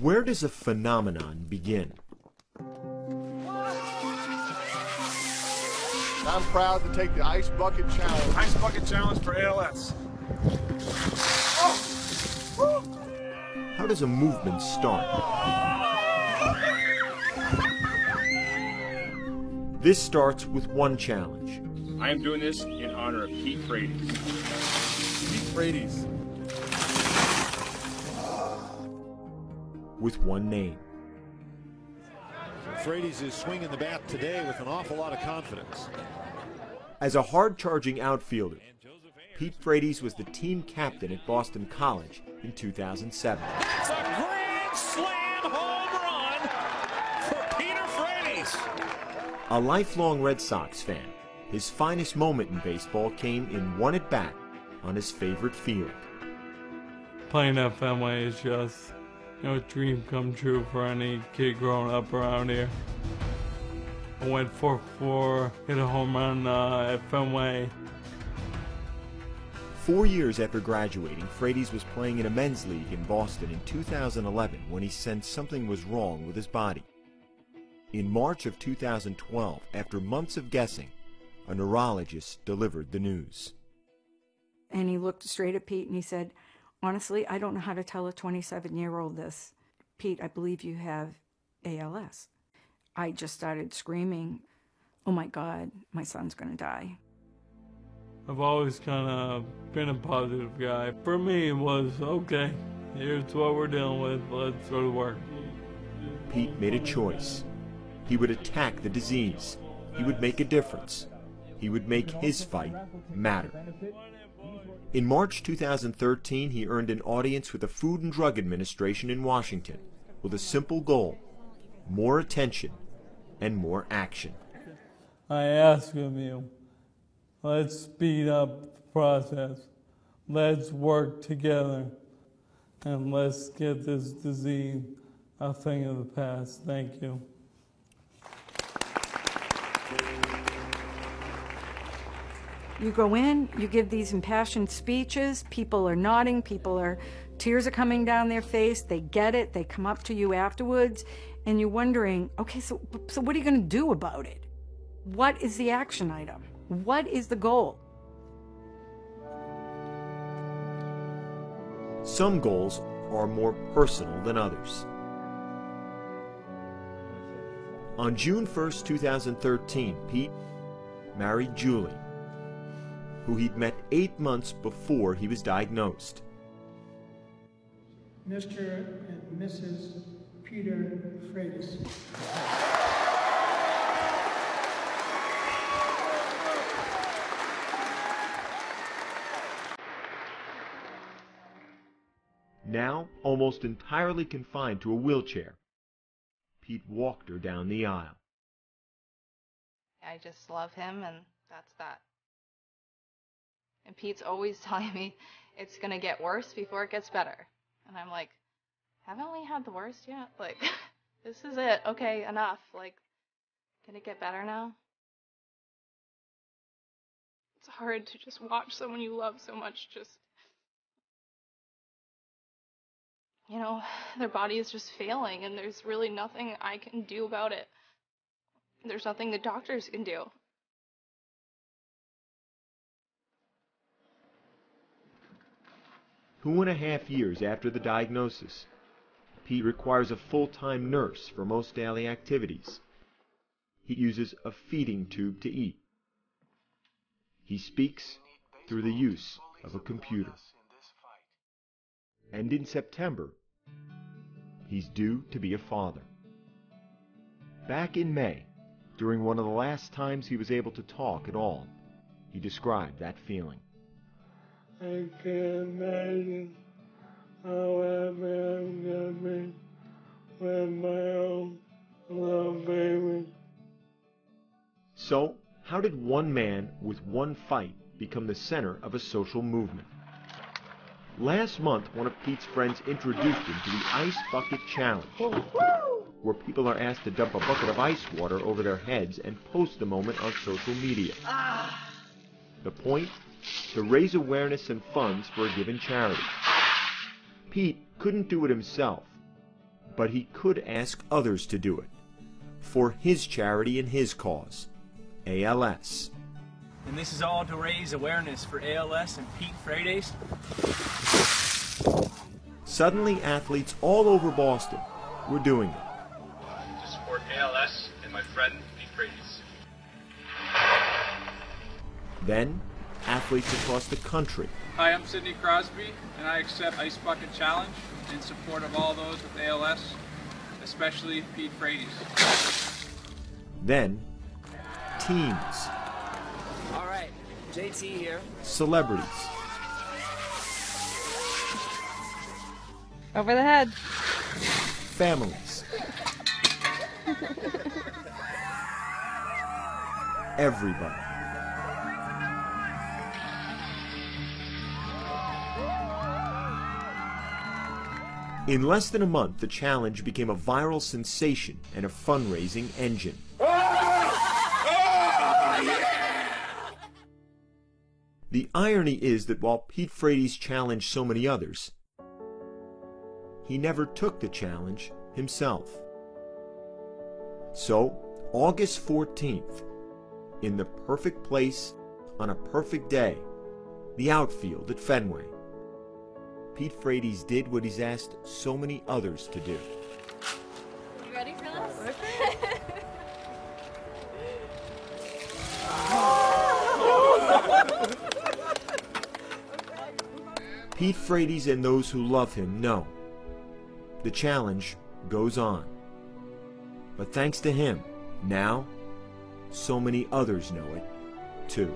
Where does a phenomenon begin? I'm proud to take the Ice Bucket Challenge. Ice Bucket Challenge for ALS. How does a movement start? This starts with one challenge. I am doing this in honor of Pete Frates. Pete Frates. With one name. Frates is swinging the bat today with an awful lot of confidence. As a hard-charging outfielder, Pete Frates was the team captain at Boston College in 2007. That's a grand slam home run for Peter Frates. A lifelong Red Sox fan, his finest moment in baseball came in one at-bat on his favorite field. Playing at Fenway is just, a dream come true for any kid growing up around here. I went 4-4, hit a home run at Fenway. 4 years after graduating, Frates was playing in a men's league in Boston in 2011 when he sensed something was wrong with his body. In March of 2012, after months of guessing, a neurologist delivered the news. And he looked straight at Pete and he said, "Honestly, I don't know how to tell a 27-year-old this. Pete, I believe you have ALS." I just started screaming, "Oh my God, my son's gonna die." I've always kind of been a positive guy. For me, it was, okay, here's what we're dealing with, let's go to work. Pete made a choice. He would attack the disease. He would make a difference. He would make his fight matter. In March 2013, he earned an audience with the Food and Drug Administration in Washington with a simple goal: more attention and more action. I ask of you, let's speed up the process. Let's work together. And let's get this disease a thing of the past. Thank you. You go in, you give these impassioned speeches, people are nodding, tears are coming down their face, they get it, they come up to you afterwards, and you're wondering, okay, so what are you going to do about it? What is the action item? What is the goal? Some goals are more personal than others. On June 1st, 2013, Pete married Julie, who he'd met 8 months before he was diagnosed. Mr. and Mrs. Peter Frates. Now almost entirely confined to a wheelchair, Pete walked her down the aisle. I just love him, and that's that. And Pete's always telling me it's going to get worse before it gets better. And I'm like, haven't we had the worst yet? Like, this is it. Okay, enough. Like, can it get better now? It's hard to just watch someone you love so much just, their body is just failing, and there's really nothing I can do about it. There's nothing the doctors can do. Two and a half years after the diagnosis, Pete requires a full-time nurse for most daily activities. He uses a feeding tube to eat. He speaks through the use of a computer. And in September, he's due to be a father. Back in May, during one of the last times he was able to talk at all, he described that feeling. I can't imagine how happy I'm gonna be with my own little baby. So, how did one man with one fight become the center of a social movement? Last month, one of Pete's friends introduced him to the Ice Bucket Challenge, where people are asked to dump a bucket of ice water over their heads and post the moment on social media. The point? To raise awareness and funds for a given charity. Pete couldn't do it himself, but he could ask others to do it for his charity and his cause, ALS. And this is all to raise awareness for ALS and Pete Frates. Suddenly, athletes all over Boston were doing it. To support ALS and my friend Pete Frates. Then, athletes across the country. Hi, I'm Sidney Crosby, and I accept Ice Bucket Challenge in support of all those with ALS, especially Pete Frates. Then, teams. All right, JT here. Celebrities. Over the head. Families. Everybody. In less than a month, the challenge became a viral sensation and a fundraising engine. The irony is that while Pete Frates challenged so many others, he never took the challenge himself. So, August 14th, in the perfect place, on a perfect day, the outfield at Fenway, Pete Frates did what he's asked so many others to do. You ready for this? Pete Frates and those who love him know the challenge goes on. But thanks to him, now so many others know it too.